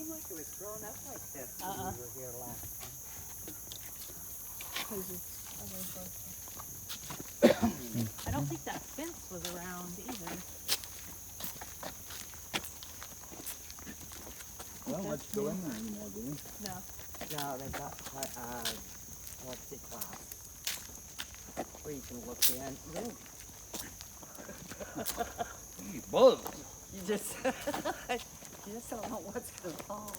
like it was grown up like this when we were here last time. I don't think that fence was around either. I don't let you go in there anymore, do you? No. No, they got plexiglass where you can look in. Ooh, You buzz. you just you just don't know what's gonna fall.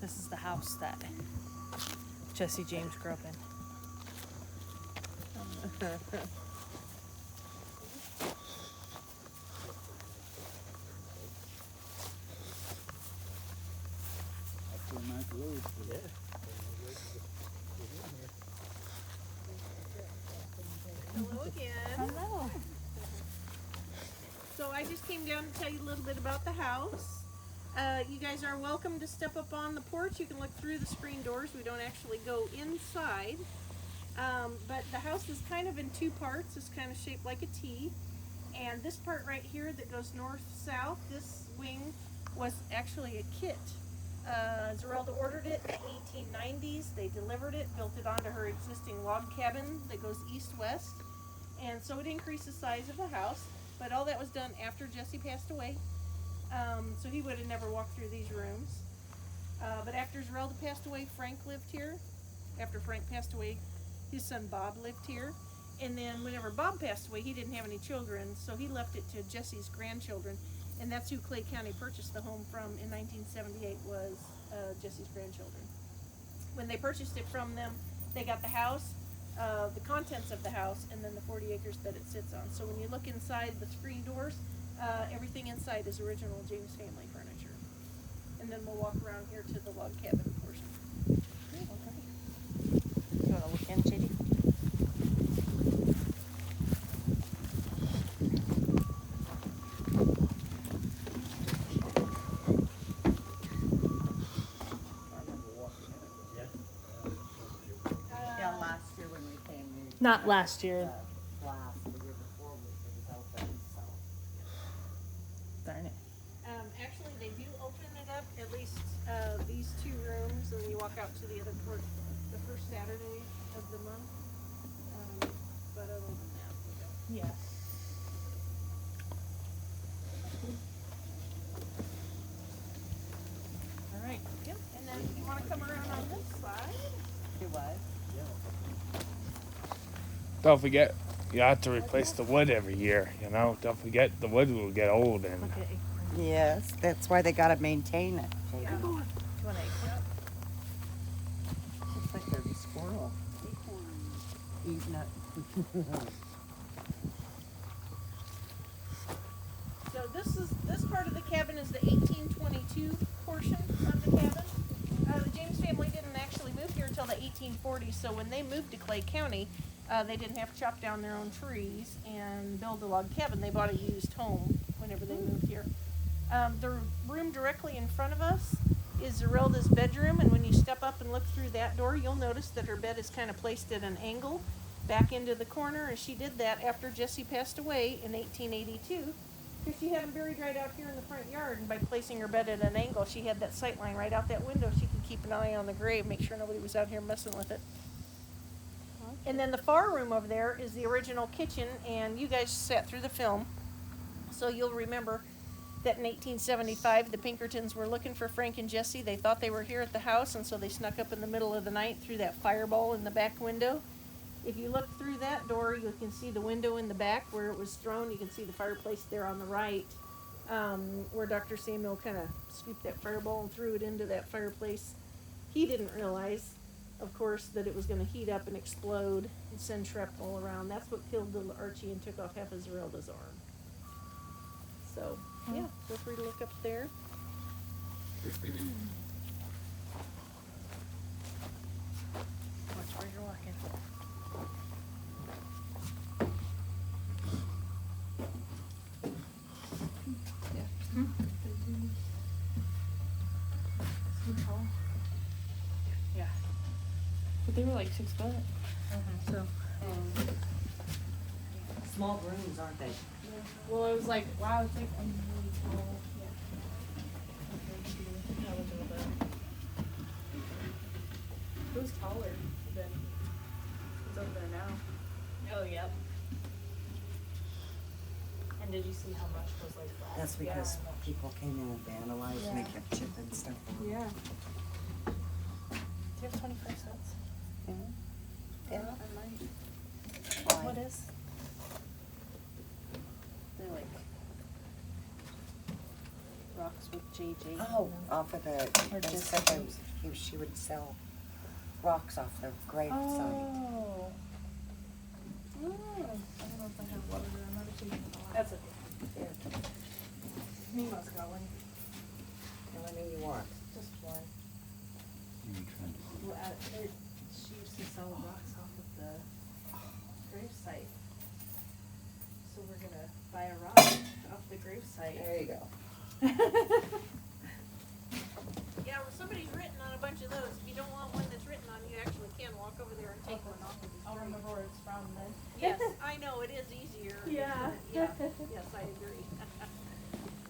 This is the house that Jesse James grew up in. That's where Mac Rose was. Hello again. Hello. So I just came down to tell you a little bit about the house. You guys are welcome to step up on the porch. You can look through the screen doors. We don't actually go inside. But the house is kind of in two parts. It's kind of shaped like a T. And this part right here that goes north-south, this wing was actually a kit. Zerelda ordered it in the 1890s. They delivered it, built it onto her existing log cabin that goes east-west. And so it increased the size of the house. But all that was done after Jesse passed away. So he would have never walked through these rooms. But after Zerelda passed away, Frank lived here. After Frank passed away, his son Bob lived here. And then whenever Bob passed away, he didn't have any children, so he left it to Jesse's grandchildren. And that's who Clay County purchased the home from in 1978 was Jesse's grandchildren. When they purchased it from them, they got the house, the contents of the house, and then the 40 acres that it sits on. So when you look inside the screen doors, everything inside is original James family furniture. And then we'll walk around here to the log cabin portion. You want to look in, JD? I remember walking in it. Yeah, last year when we came, Not last year. Last, the year before, it was open, so. Darn it. Actually, they do open it up, at least these two rooms, and you walk out to the other port the first Saturday of the month. But other than that, we don't. Yeah. All right. Yep, and then if you wanna come around on this side, Do what? Don't forget, you have to replace the wood every year, you know? Don't forget, the wood will get old and Look at it. Yes, that's why they gotta maintain it. yeah. Do you want to Looks like there's a squirrel. Eating it. So this part of the cabin is the 1822 portion of the cabin. The James family didn't actually move here until the 1840s, so when they moved to Clay County, they didn't have to chop down their own trees and build a log cabin. They bought a used home whenever they moved here. The room directly in front of us is Zerelda's bedroom, and when you step up and look through that door, you'll notice that her bed is kind of placed at an angle back into the corner, and she did that after Jesse passed away in 1882. Because she had him buried right out here in the front yard, and by placing her bed at an angle, she had that sight line right out that window. She could keep an eye on the grave, make sure nobody was out here messing with it. And then the far room over there is the original kitchen, and you guys sat through the film, so you'll remember that in 1875 the Pinkertons were looking for Frank and Jesse. They thought they were here at the house, and so they snuck up in the middle of the night through that fireball in the back window. If you look through that door, you can see the window in the back where it was thrown. You can see the fireplace there on the right, where Dr. Samuel kind of scooped that fireball and threw it into that fireplace. He didn't realize of course, that it was gonna heat up and explode and send shrapnel around. That's what killed little Archie and took off half of Zerelda's arm. So, yeah, feel free to look up there. Watch where you're walking. Yeah. But they were like 6 foot. So. Small rooms, aren't they? Well, I was like, wow, it's like I'm really tall. Yeah, look a little bit. It was taller than what's over there now. Oh, yep. And did you see how much was like that? That's because people came in and vandalized and they kept chipping stuff on. Yeah. Do you have 25 cents? Yeah, I might. What is? They're like rocks with JJ. Oh, off of the, Or they just said she would sell rocks off the grave site. Oh. I don't know if I have water. I'm not taking it all out. That's okay. He must got one. How many you want? Just one. Well, she used to sell rocks off of the grave site. So we're gonna buy a rock off the grave site. There you go. Yeah, well, somebody's written on a bunch of those. If you don't want one that's written on, you actually can walk over there and take one off of the I'll street. remember where it's from then. Yes, I know, it is easier. Yeah. Yeah, yes, I agree.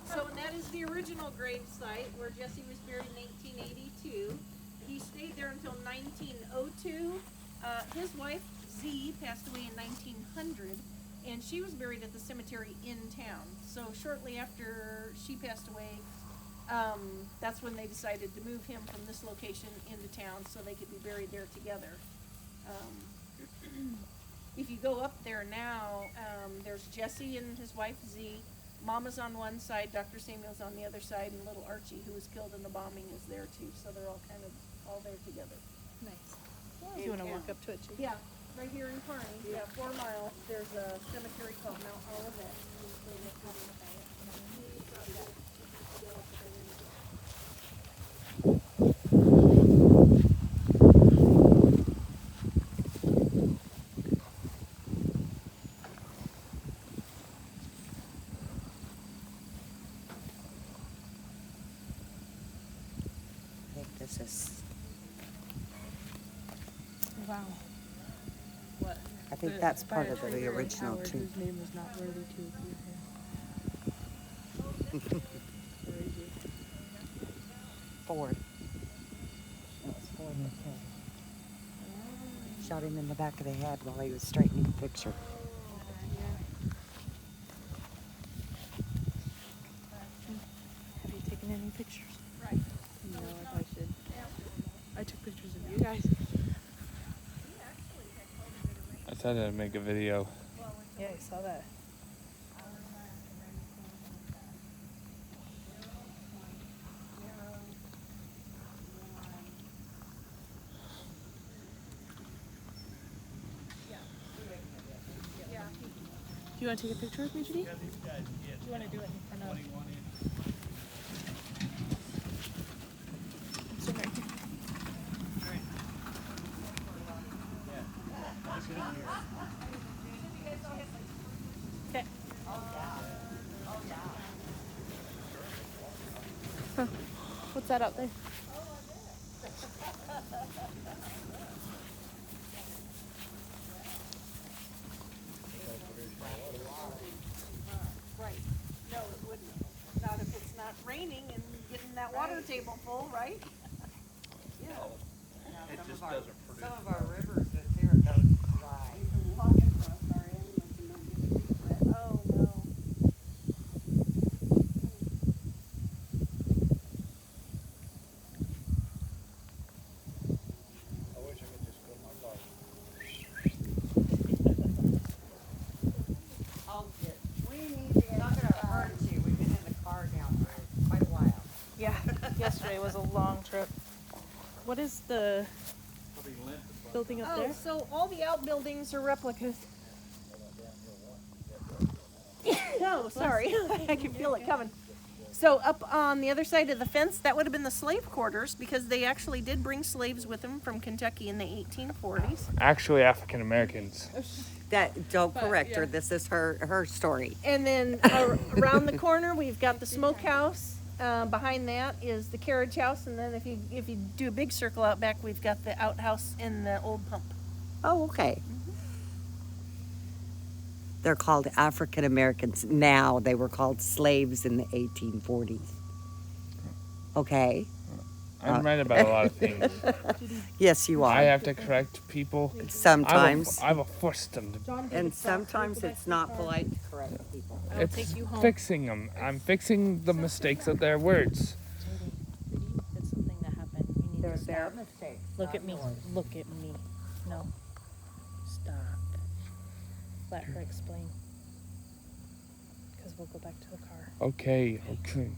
So, and that is the original grave site where Jesse was buried in 1882. He stayed there until 1902. His wife, Z, passed away in 1900, and she was buried at the cemetery in town. So shortly after she passed away, that's when they decided to move him from this location into town so they could be buried there together. If you go up there now, there's Jesse and his wife Z. Mama's on one side, Dr. Samuel's on the other side, and little Archie, who was killed in the bombing, is there too. So they're all kind of all there together. Nice. Do you wanna walk up to it too? Yeah, right here in Kearney, yeah, 4 miles, there's a cemetery called Mount Olivet. I think this is, Wow. What? I think that's part of the original too. Whose name was not worthy to appear here. Ford. Shot him in the back of the head while he was straightening the picture. Have you taken any pictures? No, if I should. I took pictures of you guys. I said I'd make a video. Yeah, I saw that. Do you want to take a picture with me, Judy? Do you wanna do it in front of? Sit right here. Okay. Huh. What's that out there? Right, no, it wouldn't, not if it's not raining and getting that water table full, right? Yeah. Some of our rivers that there go dry. Oh, no. Not gonna hurt you. We've been in the car now for quite a while. Yeah, yesterday was a long trip. What is the, Probably building up Oh, there? so all the outbuildings are replicas. No, sorry. I can feel it coming. So up on the other side of the fence, that would have been the slave quarters because they actually did bring slaves with them from Kentucky in the 1840s. Actually, African Americans. Don't But, correct her. yeah. This is her story. And then around the corner, we've got the smokehouse. Behind that is the carriage house, and then if you do a big circle out back, we've got the outhouse and the old pump. Oh, okay. They're called African Americans now. They were called slaves in the 1840s. Okay. I'm right about a lot of things. Yes, you I are. have to correct people. Sometimes. I have a system. And sometimes it's not polite to correct people. It's take you home. fixing them. I'm fixing the mistakes of their words. It's something that happened. You need They're to their stop. mistakes. Look at me. Look at me. No. Stop. Let her explain. Because we'll go back to the car. Okay, okay.